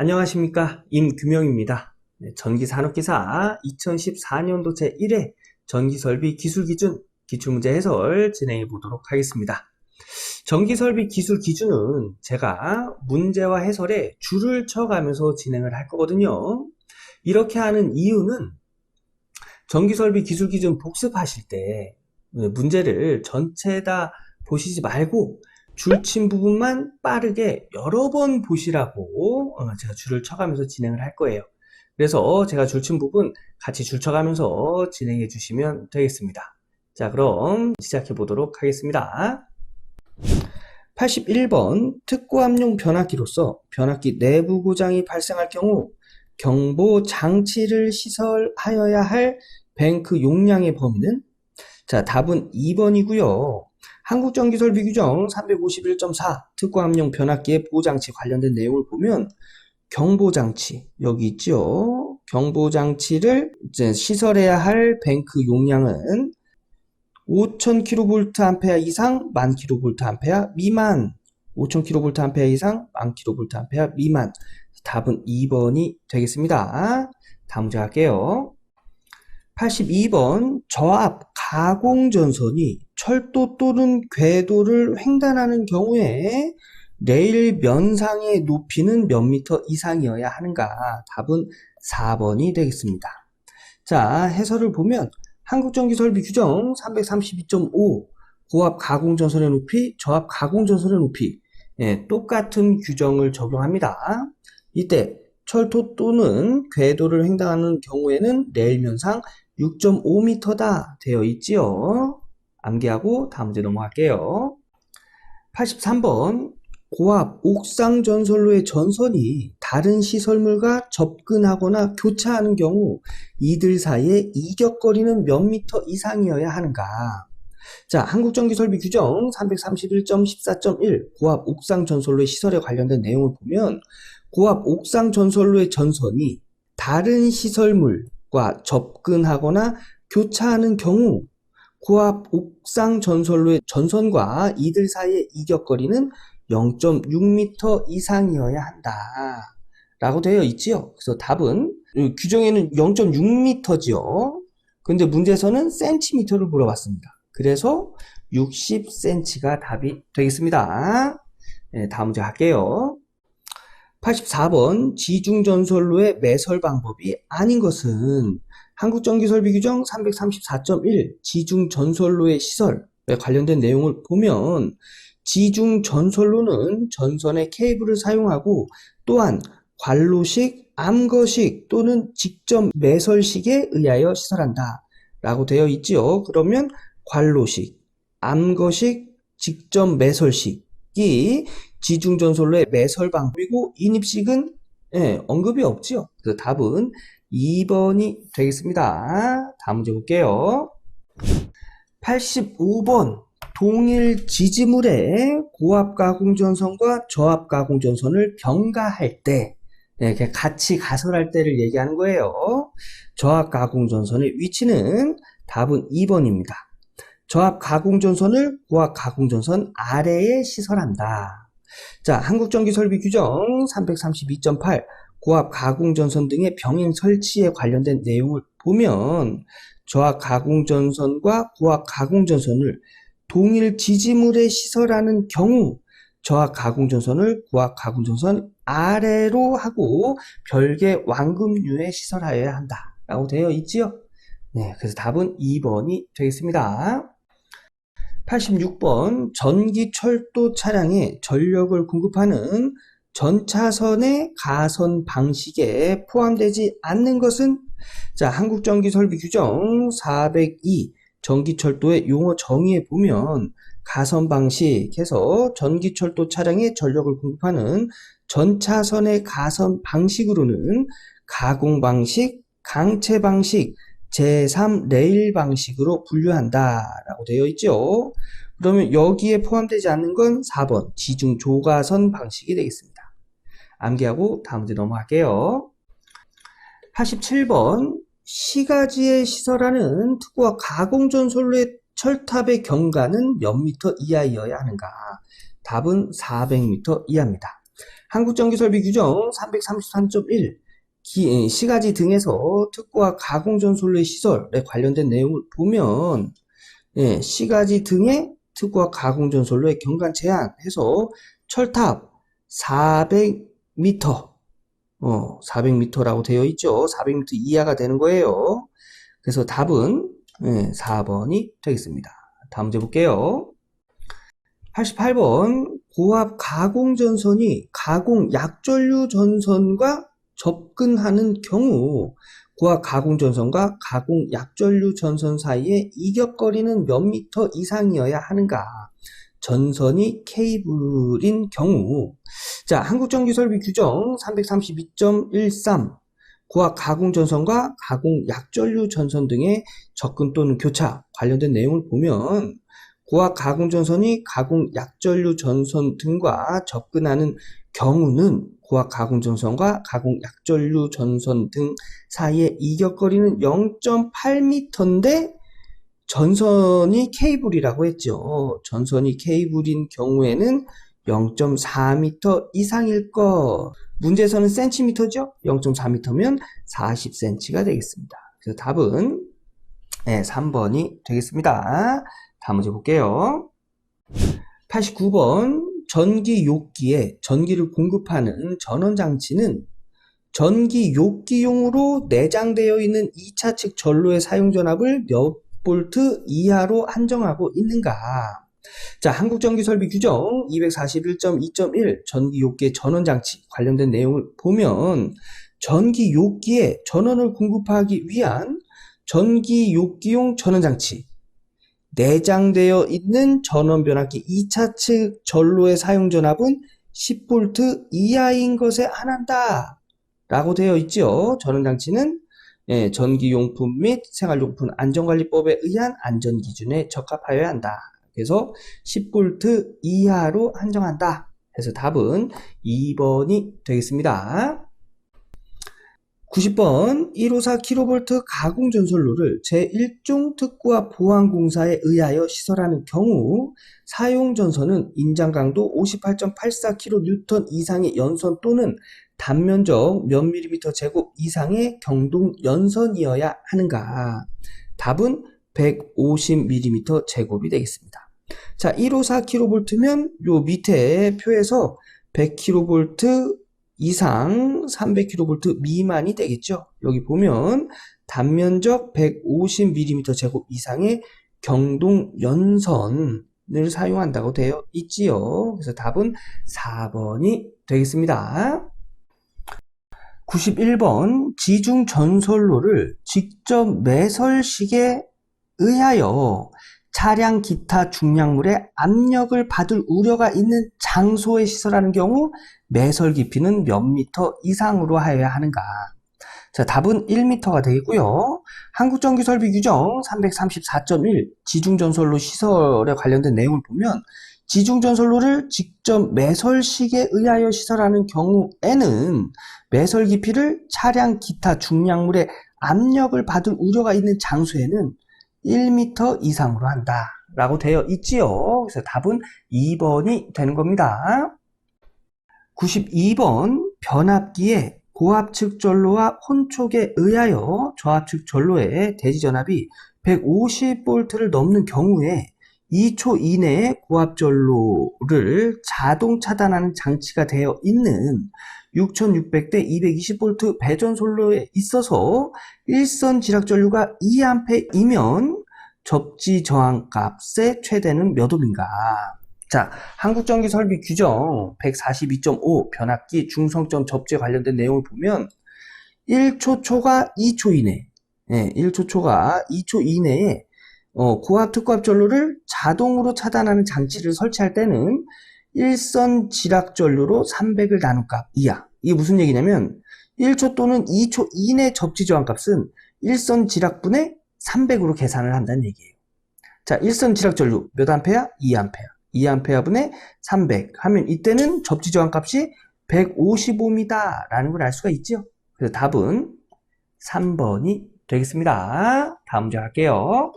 안녕하십니까, 임규명입니다. 전기산업기사 2014년도 제1회 전기설비 기술기준 기출문제 해설 진행해 보도록 하겠습니다. 전기설비 기술 기준은 제가 문제와 해설에 줄을 쳐가면서 진행을 할 거거든요. 이렇게 하는 이유는 전기설비 기술 기준 복습하실 때 문제를 전체 다 보시지 말고 줄친 부분만 빠르게 여러 번 보시라고 제가 줄을 쳐가면서 진행을 할 거예요. 그래서 제가 줄친 부분 같이 줄 쳐가면서 진행해 주시면 되겠습니다. 자, 그럼 시작해 보도록 하겠습니다. 81번 특고압용 변압기로서 변압기 내부 고장이 발생할 경우 경보 장치를 시설하여야 할 뱅크 용량의 범위는? 자, 답은 2번이고요. 한국전기설비규정 351.4 특고압용 변압기의 보호장치 관련된 내용을 보면 경보장치 여기 있죠. 경보장치를 이제 시설해야 할 뱅크 용량은 5000kVA 이상 10,000kVA 미만, 5000kVA 이상 10,000kVA 미만. 답은 2번이 되겠습니다. 다음 문제 갈게요. 82번 저압 가공전선이 철도 또는 궤도를 횡단하는 경우에 레일 면상의 높이는 몇 미터 이상이어야 하는가? 답은 4번이 되겠습니다. 자, 해설을 보면 한국전기설비규정 332.5 고압 가공전선의 높이, 저압 가공전선의 높이 똑같은 규정을 적용합니다. 이때 철도 또는 궤도를 횡단하는 경우에는 레일 면상 6.5m다 되어 있지요. 암기하고 다음 문제 넘어갈게요. 83번 고압 옥상 전선로의 전선이 다른 시설물과 접근하거나 교차하는 경우 이들 사이의 이격거리는 몇 미터 이상이어야 하는가? 자, 한국전기설비규정 331.14.1 고압 옥상 전선로의 시설에 관련된 내용을 보면 고압 옥상 전선로의 전선이 다른 시설물과 접근하거나 교차하는 경우 고압 옥상 전선로의 전선과 이들 사이의 이격거리는 0.6m 이상이어야 한다 라고 되어 있지요. 그래서 답은 규정에는 0.6m지요. 근데 문제에서는 cm를 물어봤습니다. 그래서 60cm가 답이 되겠습니다. 다음 문제 갈게요. 84번 지중전선로의 매설 방법이 아닌 것은 한국전기설비규정 334.1 지중전선로의 시설에 관련된 내용을 보면 지중전선로는 전선의 케이블을 사용하고 또한 관로식, 암거식 또는 직접 매설식에 의하여 시설한다 라고 되어 있지요. 그러면 관로식, 암거식, 직접 매설식이 지중전선로의 매설 방법이고 인입식은 언급이 없지요. 그래서 답은 2번이 되겠습니다. 다음 문제 볼게요. 85번 동일 지지물의 고압 가공전선과 저압 가공전선을 병가할 때 같이 가설할 때를 얘기하는 거예요. 저압 가공전선의 위치는 답은 2번입니다. 저압 가공전선을 고압 가공전선 아래에 시설한다. 자, 한국전기설비규정 332.8 고압 가공전선 등의 병행 설치에 관련된 내용을 보면 저압 가공전선과 고압 가공전선을 동일 지지물에 시설하는 경우 저압 가공전선을 고압 가공전선 아래로 하고 별개 완금류에 시설하여야 한다 라고 되어 있지요. 네, 그래서 답은 2번이 되겠습니다. 86번 전기철도 차량에 전력을 공급하는 전차선의 가선 방식에 포함되지 않는 것은? 자, 한국전기설비규정 402 전기철도의 용어 정의에 보면 가선 방식에서 전기철도 차량에 전력을 공급하는 전차선의 가선 방식으로는 가공 방식, 강체 방식, 제3 레일 방식으로 분류한다 라고 되어 있죠. 그러면 여기에 포함되지 않는 건 4번 지중 조가선 방식이 되겠습니다. 암기하고 다음 문제 넘어갈게요. 87번 시가지에 시설하는 특고와 가공전선로의 철탑의 경가는 몇 미터 이하이어야 하는가? 답은 400m 이하입니다. 한국전기설비규정 333.1 시가지 등에서 특구와 가공전선로의 시설에 관련된 내용을 보면 시가지 등의 특구와 가공전선로의 경관 제한해서 철탑 400m 400m라고 되어 있죠. 400m 이하가 되는 거예요. 그래서 답은 4번이 되겠습니다. 다음 문제 볼게요. 88번 고압 가공전선이 가공 약전류 전선과 접근하는 경우 고압 가공전선과 가공 약전류 전선 사이에 이격거리는 몇 미터 이상이어야 하는가? 전선이 케이블인 경우. 자, 한국전기설비 규정 332.13 고압 가공전선과 가공 약전류 전선 등의 접근 또는 교차 관련된 내용을 보면 고압 가공전선이 가공 약전류 전선 등과 접근하는 경우는 고압 가공전선과 가공 약전류 전선 등 사이의 이격거리는 0.8m인데 전선이 케이블이라고 했죠. 전선이 케이블인 경우에는 0.4m 이상일 것. 문제에서는 센티미터죠. 0.4m면 40cm가 되겠습니다. 그래서 답은 3번이 되겠습니다. 다음 문제 볼게요. 89번 전기 욕기에 전기를 공급하는 전원장치는 전기 욕기용으로 내장되어 있는 2차 측 전로의 사용 전압을 몇 볼트 이하로 한정하고 있는가? 자, 한국전기설비 규정 241.2.1 전기욕기의 전원장치 관련된 내용을 보면 전기욕기에 전원을 공급하기 위한 전기욕기용 전원장치 내장되어 있는 전원변압기 2차 측 전로의 사용 전압은 10V 이하인 것에 한한다 라고 되어 있죠. 전원장치는 전기용품 및 생활용품 안전관리법에 의한 안전기준에 적합하여야 한다. 그래서 10V 이하로 한정한다. 그래서 답은 2번이 되겠습니다. 90번 154kV 가공전선로를 제1종 특구와 보안공사에 의하여 시설하는 경우 사용전선은 인장강도 58.84kN 이상의 연선 또는 단면적 몇 밀리미터 제곱 이상의 경동 연선이어야 하는가? 답은 150mm 제곱이 되겠습니다. 자, 154kV면 요 밑에 표에서 100kV 이상 300kV 미만이 되겠죠. 여기 보면 단면적 150mm 제곱 이상의 경동 연선을 사용한다고 되어 있지요. 그래서 답은 4번이 되겠습니다. 91번 지중 전선로를 직접 매설식에 의하여 차량 기타 중량물의 압력을 받을 우려가 있는 장소에 시설하는 경우 매설 깊이는 몇 미터 이상으로 하여야 하는가? 자, 답은 1m가 되겠고요. 한국전기설비 규정 334.1 지중전선로 시설에 관련된 내용을 보면 지중전선로를 직접 매설식에 의하여 시설하는 경우에는 매설 깊이를 차량 기타 중량물의 압력을 받을 우려가 있는 장소에는 1m 이상으로 한다 라고 되어 있지요. 그래서 답은 2번이 되는 겁니다. 92번 변압기의 고압측 전로와 혼촉에 의하여 저압측 전로의 대지전압이 150V를 넘는 경우에 2초 이내에 고압 전로를 자동 차단하는 장치가 되어 있는 6600대 220V 배전선로에 있어서 일선 지락 전류가 2A이면 접지 저항값의 최대는 몇 옴인가? 자, 한국전기설비 규정 142.5 변압기 중성점 접지에 관련된 내용을 보면 1초초가 2초 이내 1초초가 2초 이내에 고압 특고압 전로를 자동으로 차단하는 장치를 설치할 때는 일선 지락 전류로 300을 나눈 값 이하. 이게 무슨 얘기냐면 1초 또는 2초 이내 접지 저항값은 일선 지락분의 300으로 계산을 한다는 얘기예요. 자, 일선 지락 전류 몇 암페어? 2A. 2A분의 300 하면 이때는 접지 저항값이 155m 라는 걸 알 수가 있죠. 그래서 답은 3번이 되겠습니다. 다음 문제 갈게요.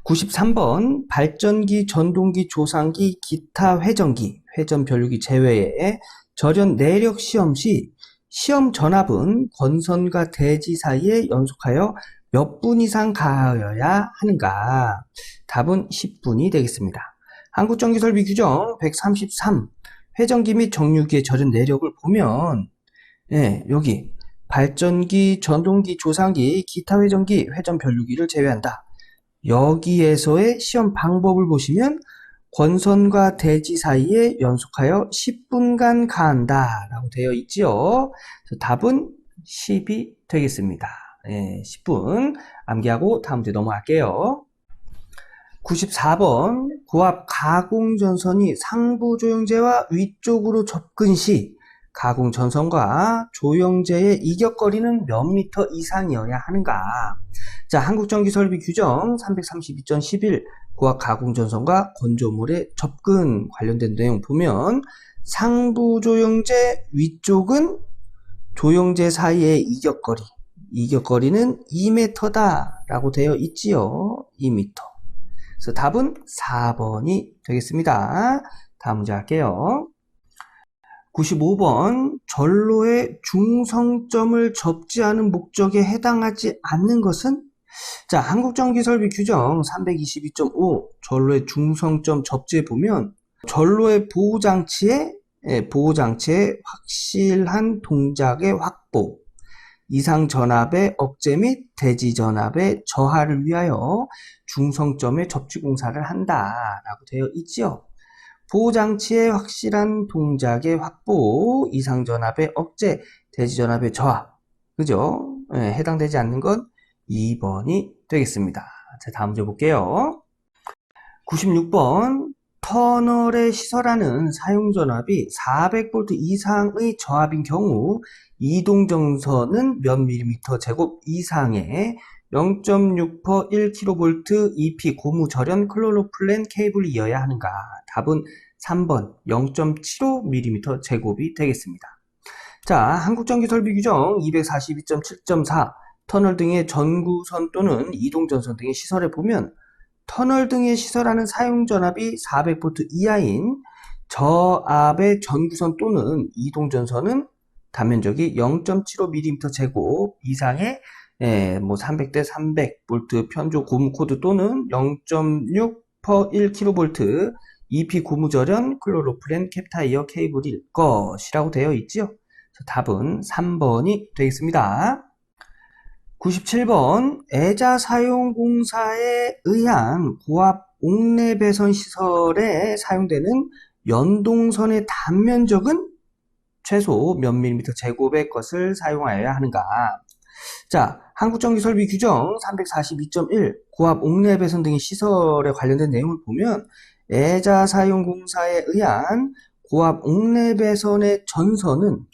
93번 발전기, 전동기, 조상기, 기타 회전기, 회전 변류기 제외에 절연 내력 시험 시 시험 전압은 권선과 대지 사이에 연속하여 몇 분 이상 가하여야 하는가? 답은 10분이 되겠습니다. 한국전기설비 규정 133 회전기 및 정류기의 절연 내력을 보면 여기 발전기, 전동기, 조상기, 기타 회전기, 회전 변류기를 제외한다. 여기에서의 시험 방법을 보시면 권선과 대지 사이에 연속하여 10분간 가한다 라고 되어 있지요. 답은 10이 되겠습니다. 10분 암기하고 다음 문제 넘어갈게요. 94번 고압 가공전선이 상부 조영제와 위쪽으로 접근 시 가공 전선과 조영제의 이격거리는 몇 미터 이상이어야 하는가? 자, 한국전기설비 규정 332.11 고압 가공 전선과 건조물의 접근 관련된 내용 보면 상부 조영제, 위쪽은 조영제 사이의 이격거리는 2m다 라고 되어 있지요. 2m. 그래서 답은 4번이 되겠습니다. 다음 문제 할게요. 95번 전로의 중성점을 접지 않은 목적에 해당하지 않는 것은? 자, 한국전기설비 규정 322.5 전로의 중성점 접지에 보면 전로의 보호장치의 확실한 동작의 확보, 이상전압의 억제 및 대지전압의 저하를 위하여 중성점에 접지공사를 한다라고 되어 있지요. 보호장치의 확실한 동작의 확보, 이상전압의 억제, 대지전압의 저하. 그죠? 해당되지 않는 건 2번이 되겠습니다. 자, 다음 문제 볼게요. 96번 터널에 시설하는 사용전압이 400V 이상의 저압인 경우 이동전선은 몇 밀리미터 제곱 이상의 0.6% 1kV EP 고무절연 클로로플랜 케이블이어야 하는가? 답은 3번 0.75mm 제곱이 되겠습니다. 자, 한국전기설비 규정 242.7.4 터널 등의 전구선 또는 이동전선 등의 시설에 보면 터널 등에 시설하는 사용전압이 400V 이하인 저압의 전구선 또는 이동전선은 단면적이 0.75mm 제곱 이상의 300대 300V 편조 고무코드 또는 0.6%1kV EP 고무절연 클로로플랜 캡타이어 케이블일 것이라고 되어 있죠. 답은 3번이 되겠습니다. 97번 애자 사용공사에 의한 고압 옥내 배선 시설에 사용되는 연동선의 단면적은 최소 몇 밀리미터 제곱의 것을 사용하여야 하는가? 자, 한국전기설비 규정 342.1 고압 옥내 배선 등의 시설에 관련된 내용을 보면 애자 사용공사에 의한 고압 옥내 배선의 전선은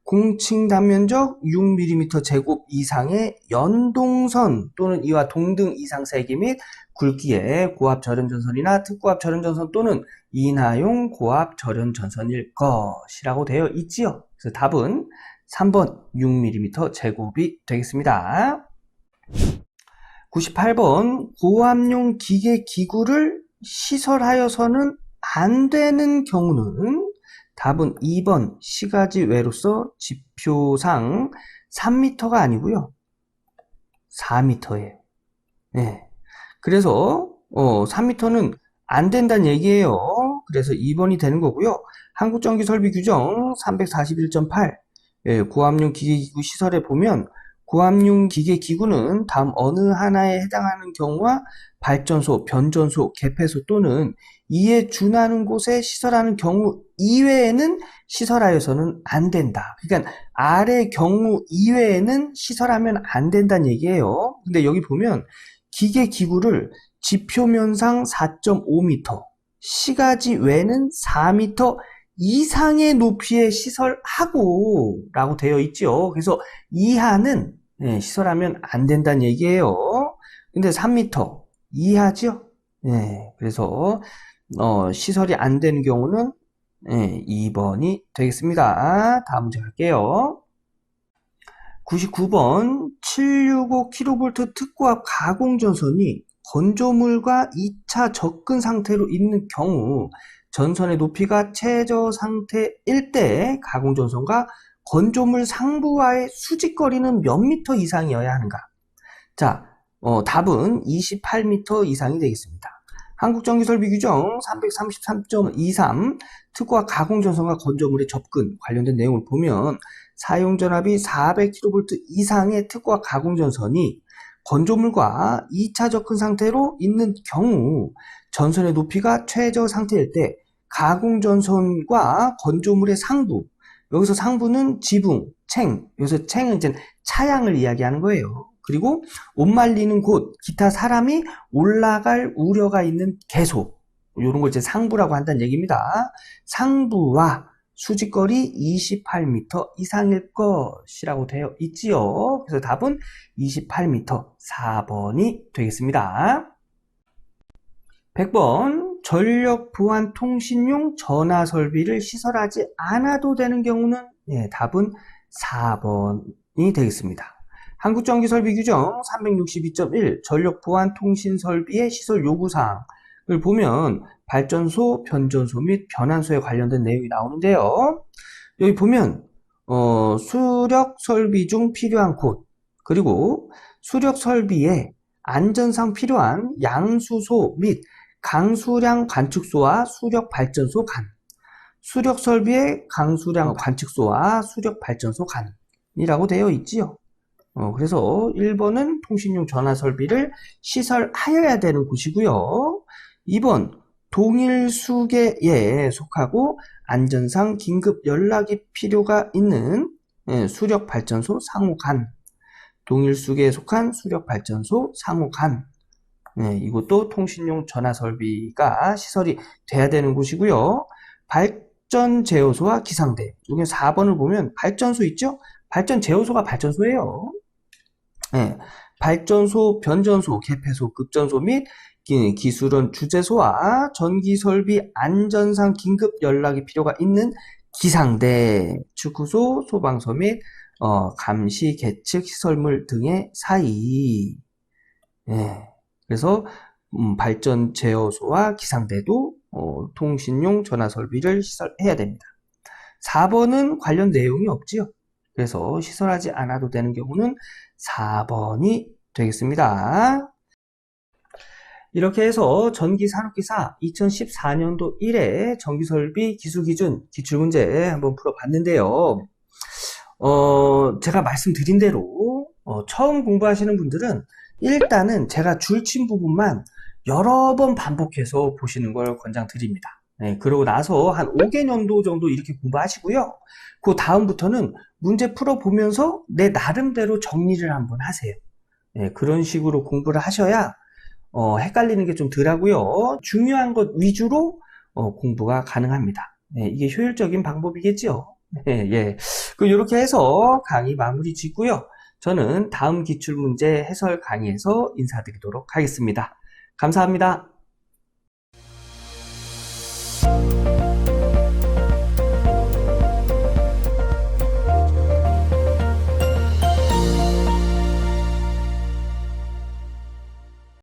공칭 단면적 6mm 제곱 이상의 연동선 또는 이와 동등 이상 세기 및 굵기의 고압 절연전선이나 특고압 절연전선 또는 인하용 고압 절연전선일 것이라고 되어 있지요. 그래서 답은 3번 6mm 제곱이 되겠습니다. 98번 고압용 기계 기구를 시설하여서는 안 되는 경우는 답은 2번 시가지 외로서 지표상 3m가 아니고요 4m예요. 그래서 3m는 안 된다는 얘기예요. 그래서 2번이 되는 거고요. 한국전기설비 규정 341.8 고압용 기계기구 시설에 보면 고압용 기계기구는 다음 어느 하나에 해당하는 경우와 발전소, 변전소, 개폐소 또는 이에 준하는 곳에 시설하는 경우 이외에는 시설하여서는 안 된다. 그러니까 아래 경우 이외에는 시설하면 안 된다는 얘기예요. 근데 여기 보면 기계기구를 지표면상 4.5m, 시가지 외는 4m 이상의 높이에 시설하고 라고 되어 있죠. 그래서 이하는 시설하면 안 된다는 얘기예요. 근데 3m 이하죠. 그래서 시설이 안 되는 경우는 2번이 되겠습니다. 다음 문제 갈게요. 99번 765kV 특고압 가공전선이 건조물과 2차 접근 상태로 있는 경우 전선의 높이가 최저 상태일 때 가공전선과 건조물 상부와의 수직거리는 몇 미터 이상이어야 하는가? 자, 답은 28m 이상이 되겠습니다. 한국전기설비규정 333.23 특과 가공전선과 건조물의 접근 관련된 내용을 보면 사용전압이 400kV 이상의 특과 가공전선이 건조물과 2차 접근 상태로 있는 경우 전선의 높이가 최저 상태일 때 가공전선과 건조물의 상부, 여기서 상부는 지붕, 챙, 여기서 챙은 이제 차양을 이야기하는 거예요. 그리고 옷 말리는 곳, 기타 사람이 올라갈 우려가 있는 개소, 이런 걸 이제 상부라고 한다는 얘기입니다. 상부와 수직거리 28m 이상일 것이라고 되어 있지요. 그래서 답은 28m, 4번이 되겠습니다. 100번, 전력 보안 통신용 전화 설비를 시설하지 않아도 되는 경우는 답은 4번이 되겠습니다. 한국전기설비규정 362.1 전력보안통신설비의 시설 요구사항을 보면 발전소, 변전소 및 변환소에 관련된 내용이 나오는데요. 여기 보면 수력설비 중 필요한 곳, 그리고 수력설비에 안전상 필요한 양수소 및 강수량 관측소와 수력발전소 간, 수력설비의 강수량 관측소와 수력발전소 간이라고 되어 있지요. 그래서 1번은 통신용 전화 설비를 시설하여야 되는 곳이고요. 2번 동일 수계에 속하고 안전상 긴급 연락이 필요가 있는 수력발전소 상호간, 동일 수계에 속한 수력발전소 상호간, 이것도 통신용 전화 설비가 시설이 돼야 되는 곳이고요. 발전 제어소와 기상대, 여기 4번을 보면 발전소 있죠? 발전 제어소가 발전소예요. 발전소, 변전소, 개폐소, 급전소 및 기술원 주재소와 전기설비 안전상 긴급 연락이 필요가 있는 기상대, 축구소, 소방서 및 감시, 계측, 시설물 등의 사이. 그래서 발전 제어소와 기상대도 통신용 전화 설비를 시설해야 됩니다. 4번은 관련 내용이 없지요. 그래서 시설하지 않아도 되는 경우는 4번이 되겠습니다. 이렇게 해서 전기산업기사 2014년도 1회 전기설비 기술기준 기출문제 한번 풀어봤는데요. 제가 말씀드린 대로 처음 공부하시는 분들은 일단은 제가 줄친 부분만 여러 번 반복해서 보시는 걸 권장드립니다. 그러고 나서 한 5개년도 정도 이렇게 공부하시고요. 그 다음부터는 문제 풀어보면서 내 나름대로 정리를 한번 하세요. 그런 식으로 공부를 하셔야 헷갈리는 게 좀 덜하고요. 중요한 것 위주로 공부가 가능합니다. 이게 효율적인 방법이겠죠. 이렇게 해서 강의 마무리 짓고요. 저는 다음 기출문제 해설 강의에서 인사드리도록 하겠습니다. 감사합니다.